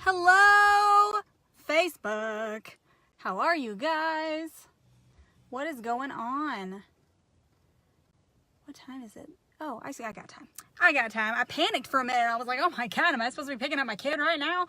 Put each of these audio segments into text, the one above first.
Hello, Facebook. How are you guys? What is going on? What time is it? Oh, I see. I got time. I panicked for a minute. I was like, oh my God, am I supposed to be picking up my kid right now?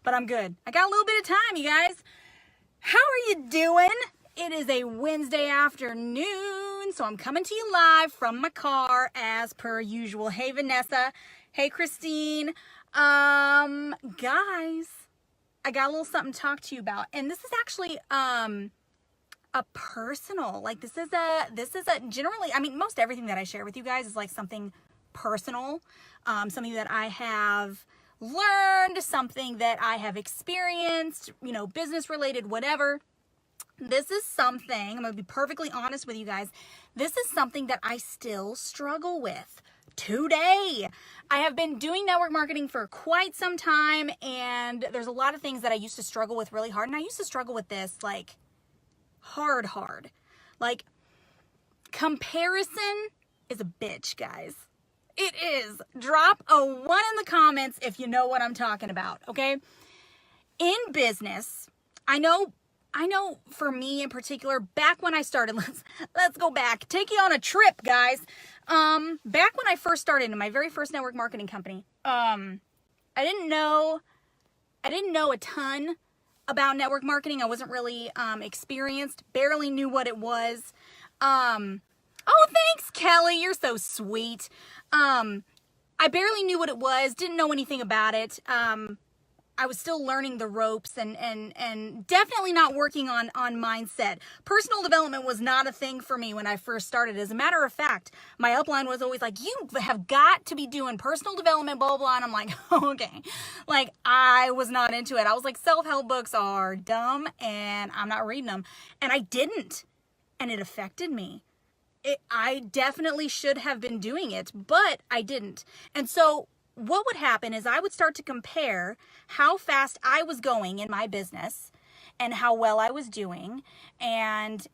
But I'm good. I got a little bit of time, you guys. How are you doing? It is a Wednesday afternoon, so I'm coming to you live from my car as per usual. Hey, Vanessa. Hey, Christine. Guys, I got a little something to talk to you about, and this is actually a personal, like this is a generally, I mean, most everything that I share with you guys is like something personal, something that I have learned, something that I have experienced, you know, business related, whatever. This is something, I'm going to be perfectly honest with you guys, this is something that I still struggle with today. I have been doing network marketing for quite some time, and there's a lot of things that I used to struggle with really hard, and I used to struggle with this like hard. Like, comparison is a bitch, guys. It is. Drop a 1 in the comments if you know what I'm talking about, okay? In business, I know for me in particular, back when I started, let's go back, take you on a trip, guys. Back when I first started in my very first network marketing company, I didn't know a ton about network marketing. I wasn't really experienced, barely knew what it was. Oh, thanks, Kelly. You're so sweet. I barely knew what it was, didn't know anything about it. I was still learning the ropes and definitely not working on mindset. Personal development was not a thing for me when I first started. As a matter of fact, my upline was always like, you have got to be doing personal development, blah, blah, and I'm like, okay. Like, I was not into it. I was like, self-help books are dumb and I'm not reading them. And I didn't. And it affected me. I definitely should have been doing it, but I didn't. And so what would happen is I would start to compare how fast I was going in my business and how well I was doing and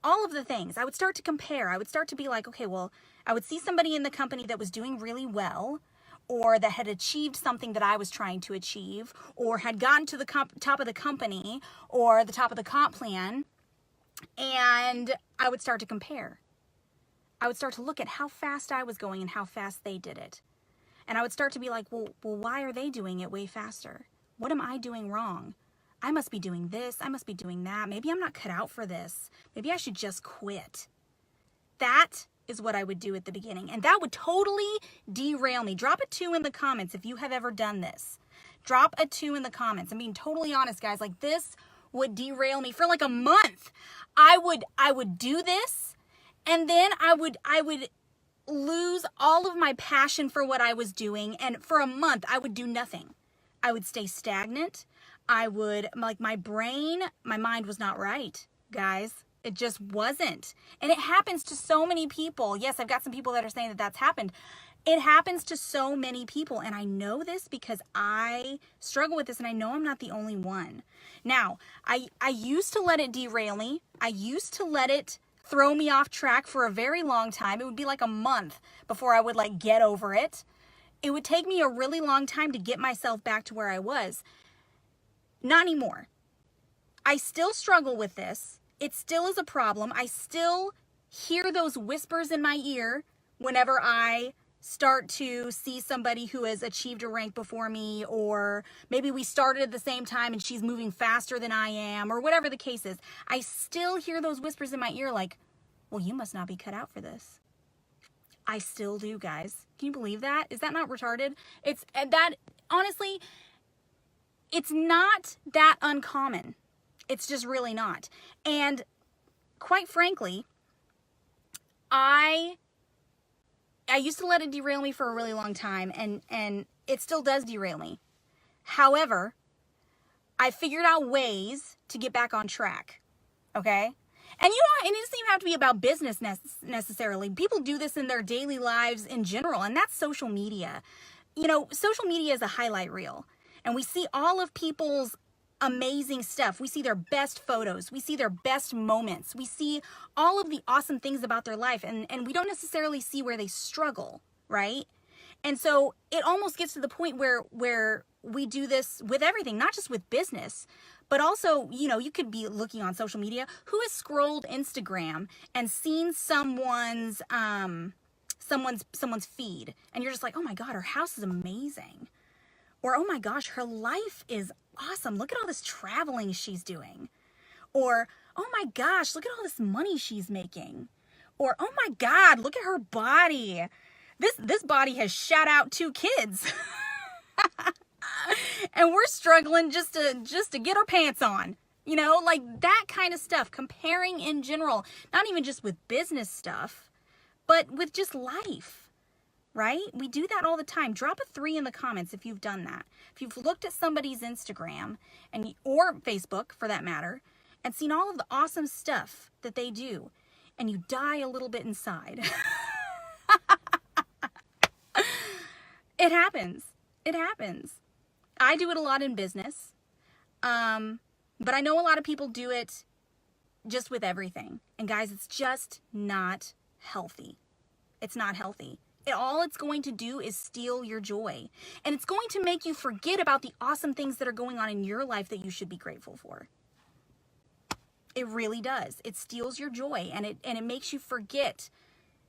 all of the things. I would start to compare. I would start to be like, okay, well, I would see somebody in the company that was doing really well, or that had achieved something that I was trying to achieve, or had gotten to the top of the company or the top of the comp plan, and I would start to compare. I would start to look at how fast I was going and how fast they did it. And I would start to be like, well, why are they doing it way faster? What am I doing wrong? I must be doing this. I must be doing that. Maybe I'm not cut out for this. Maybe I should just quit. That is what I would do at the beginning. And that would totally derail me. Drop a 2 in the comments if you have ever done this. Drop a 2 in the comments. I'm being totally honest, guys. Like, this would derail me for like a month. I would do this, and then I would lose all of my passion for what I was doing, and for a month I would do nothing. I would stay stagnant. I would, like, my mind was not right, guys. It just wasn't. And it happens to so many people. Yes, I've got some people that are saying that that's happened. It happens to so many people, and I know this because I struggle with this, and I know I'm not the only one. Now, I used to let it derail me. I used to let it throw me off track for a very long time. It would be like a month before I would like get over it. It would take me a really long time to get myself back to where I was. Not anymore. I still struggle with this. It still is a problem. I still hear those whispers in my ear whenever I start to see somebody who has achieved a rank before me, or maybe we started at the same time and she's moving faster than I am, or whatever the case is. I still hear those whispers in my ear like, well, you must not be cut out for this. I still do, guys. Can you believe that? Is that not retarded? It's that, honestly, it's not that uncommon. It's just really not. And quite frankly, I used to let it derail me for a really long time, and it still does derail me. However, I figured out ways to get back on track, okay? And you know, it doesn't even have to be about business necessarily. People do this in their daily lives in general, and that's social media. You know, social media is a highlight reel, and we see all of people's amazing stuff. We see their best photos. We see their best moments. We see all of the awesome things about their life, and we don't necessarily see where they struggle, right? And so it almost gets to the point where we do this with everything, not just with business, but also, you could be looking on social media. Who has scrolled Instagram and seen someone's feed, and you're just like, oh my God, her house is amazing. Or, oh my gosh, her life is awesome. Look at all this traveling she's doing. Or, oh my gosh, look at all this money she's making. Or, oh my God, look at her body. This body has shot out 2 kids. And we're struggling just to get our pants on. Like that kind of stuff. Comparing in general, not even just with business stuff, but with just life, right? We do that all the time. Drop a 3 in the comments if you've done that. If you've looked at somebody's Instagram or Facebook for that matter, and seen all of the awesome stuff that they do, and you die a little bit inside. It happens. It happens. I do it a lot in business. But I know a lot of people do it just with everything. And guys, it's just not healthy. It's not healthy. All it's going to do is steal your joy. And it's going to make you forget about the awesome things that are going on in your life that you should be grateful for. It really does. It steals your joy, and it makes you forget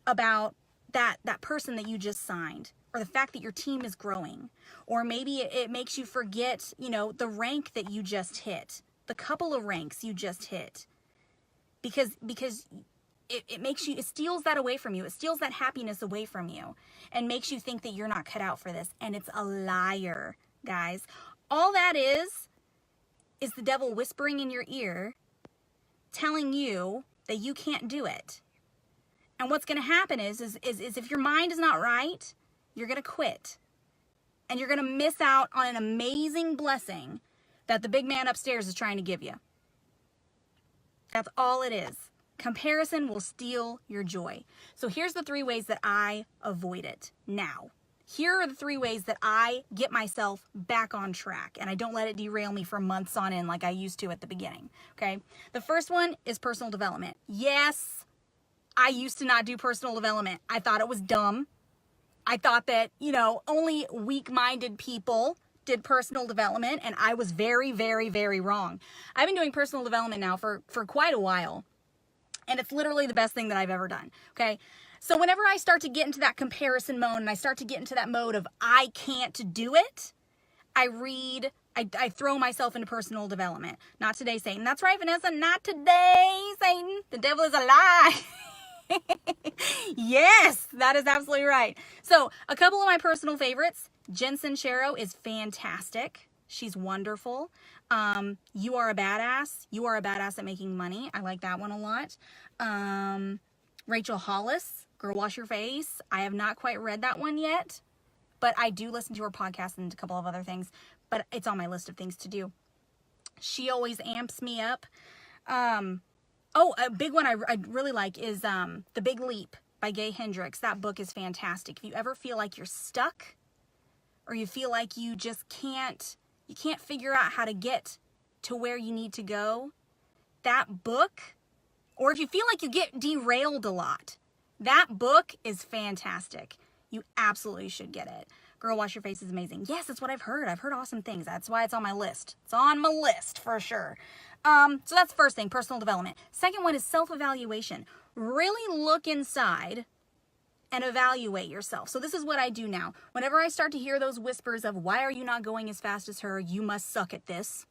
about that person that you just signed, or the fact that your team is growing, or maybe it makes you forget, the rank that you just hit, the couple of ranks you just hit, because it steals that away from you. It steals that happiness away from you and makes you think that you're not cut out for this. And it's a liar, guys. All that is the devil whispering in your ear, telling you that you can't do it. And what's going to happen is if your mind is not right, you're going to quit. And you're going to miss out on an amazing blessing that the big man upstairs is trying to give you. That's all it is. Comparison will steal your joy. So here's the 3 ways that I avoid it now. Here are the 3 ways that I get myself back on track and I don't let it derail me for months on end like I used to at the beginning. Okay. The first one is personal development. Yes, I used to not do personal development. I thought it was dumb. I thought that, only weak-minded people did personal development, and I was very, very, very wrong. I've been doing personal development now for quite a while, and it's literally the best thing that I've ever done. Okay. So whenever I start to get into that comparison mode and I start to get into that mode of I can't do it, I throw myself into personal development. Not today, Satan. That's right, Vanessa. Not today, Satan. The devil is a lie. Yes, that is absolutely right. So a couple of my personal favorites. Jen Sincero is fantastic. She's wonderful. You Are a Badass. You Are a Badass at Making Money. I like that one a lot. Rachel Hollis, Girl Wash Your Face. I have not quite read that one yet, but I do listen to her podcast and a couple of other things, but it's on my list of things to do. She always amps me up. A big one I really like is The Big Leap by Gay Hendricks. That book is fantastic. If you ever feel like you're stuck, or you feel like you just can't figure out how to get to where you need to go, that book, or if you feel like you get derailed a lot, that book is fantastic. You absolutely should get it. Girl Wash Your Face is amazing. Yes, that's what I've heard. I've heard awesome things. That's why it's on my list. It's on my list for sure. So that's the first thing, personal development. Second one is self-evaluation. Really look inside and evaluate yourself. So this is what I do now. Whenever I start to hear those whispers of, why are you not going as fast as her? You must suck at this.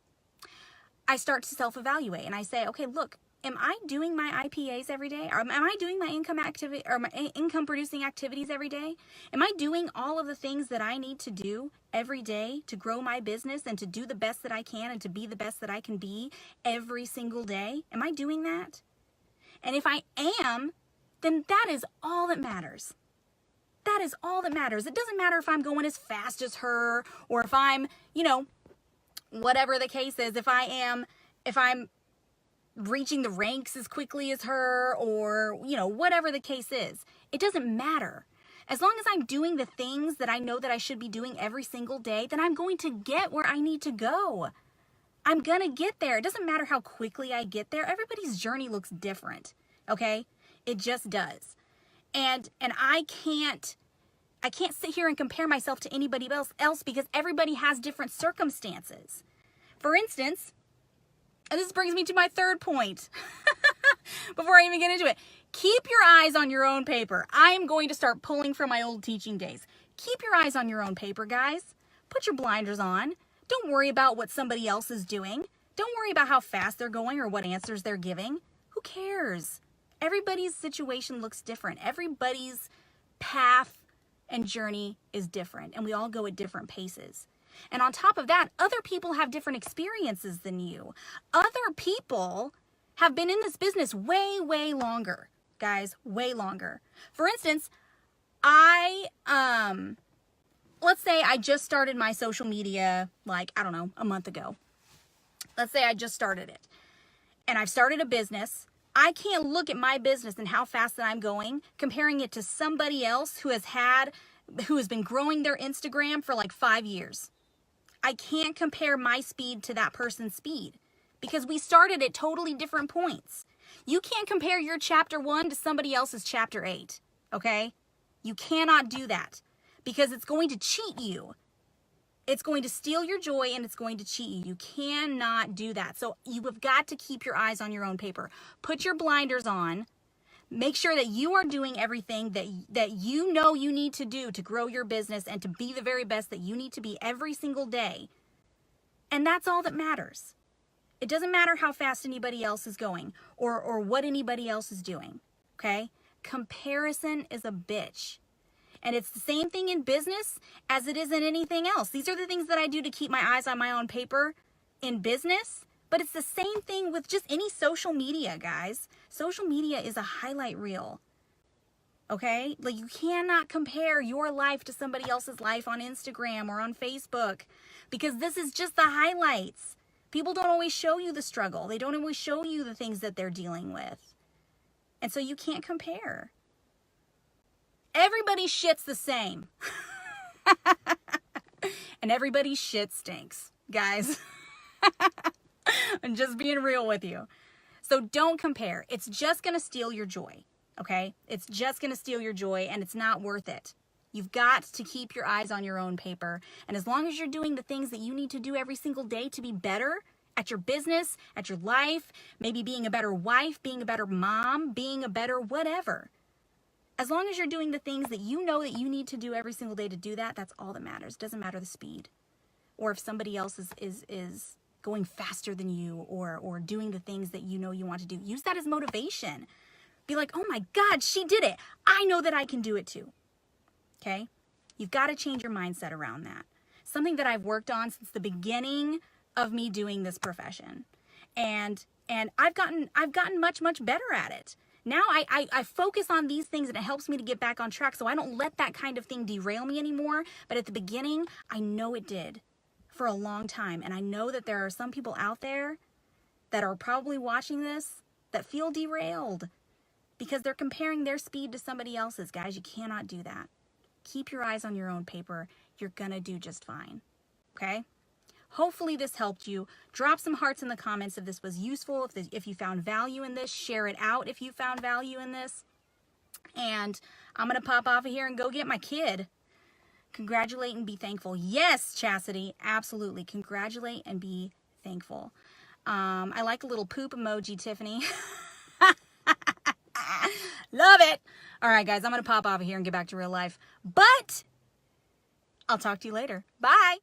I start to self-evaluate and I say, okay, look, am I doing my IPAs every day? Or am I doing my income producing activities every day? Am I doing all of the things that I need to do every day to grow my business and to do the best that I can and to be the best that I can be every single day? Am I doing that? And if I am, then that is all that matters. That is all that matters. It doesn't matter if I'm going as fast as her, or if I'm, whatever the case is, if I'm reaching the ranks as quickly as her, or, whatever the case is. It doesn't matter. As long as I'm doing the things that I know that I should be doing every single day, then I'm going to get where I need to go. I'm going to get there. It doesn't matter how quickly I get there. Everybody's journey looks different, okay? It just does. And I can't I can't sit here and compare myself to anybody else because everybody has different circumstances. For instance, and this brings me to my third point before I even get into it. Keep your eyes on your own paper. I am going to start pulling from my old teaching days. Keep your eyes on your own paper, guys. Put your blinders on. Don't worry about what somebody else is doing. Don't worry about how fast they're going or what answers they're giving. Who cares? Everybody's situation looks different. Everybody's path and journey is different, and we all go at different paces. And on top of that, other people have different experiences than you. Other people have been in this business way, way longer, guys, way longer. For instance, let's say I just started my social media, like, I don't know, a month ago. Let's say I just started it, and I've started a business. I can't look at my business and how fast that I'm going, comparing it to somebody else who has been growing their Instagram for like 5 years. I can't compare my speed to that person's speed because we started at totally different points. You can't compare your chapter 1 to somebody else's chapter 8, okay? You cannot do that because it's going to cheat you. It's going to steal your joy and it's going to cheat you. You cannot do that. So you have got to keep your eyes on your own paper. Put your blinders on. Make sure that you are doing everything that you know you need to do to grow your business and to be the very best that you need to be every single day. And that's all that matters. It doesn't matter how fast anybody else is going or what anybody else is doing, okay? Comparison is a bitch. And it's the same thing in business as it is in anything else. These are the things that I do to keep my eyes on my own paper in business. But it's the same thing with just any social media, guys. Social media is a highlight reel, okay? Like, you cannot compare your life to somebody else's life on Instagram or on Facebook because this is just the highlights. People don't always show you the struggle. They don't always show you the things that they're dealing with. And so you can't compare. Everybody's shit's the same. And everybody's shit stinks, guys. I'm just being real with you. So don't compare. It's just going to steal your joy, okay? It's just going to steal your joy, and it's not worth it. You've got to keep your eyes on your own paper. And as long as you're doing the things that you need to do every single day to be better at your business, at your life, maybe being a better wife, being a better mom, being a better whatever. As long as you're doing the things that you know that you need to do every single day to do that, that's all that matters. It doesn't matter the speed. Or if somebody else is going faster than you or doing the things that you know you want to do. Use that as motivation. Be like, oh my God, she did it. I know that I can do it too. Okay? You've got to change your mindset around that. Something that I've worked on since the beginning of me doing this profession. And I've gotten much, much better at it. Now I focus on these things and it helps me to get back on track so I don't let that kind of thing derail me anymore. But at the beginning, I know it did for a long time. And I know that there are some people out there that are probably watching this that feel derailed because they're comparing their speed to somebody else's. Guys, you cannot do that. Keep your eyes on your own paper. You're gonna do just fine, okay? Hopefully this helped you. Drop some hearts in the comments if this was useful, if you found value in this. Share it out if you found value in this. And I'm going to pop off of here and go get my kid. Congratulate and be thankful. Yes, Chastity, absolutely. Congratulate and be thankful. I like the little poop emoji, Tiffany. Love it. All right, guys, I'm going to pop off of here and get back to real life. But I'll talk to you later. Bye.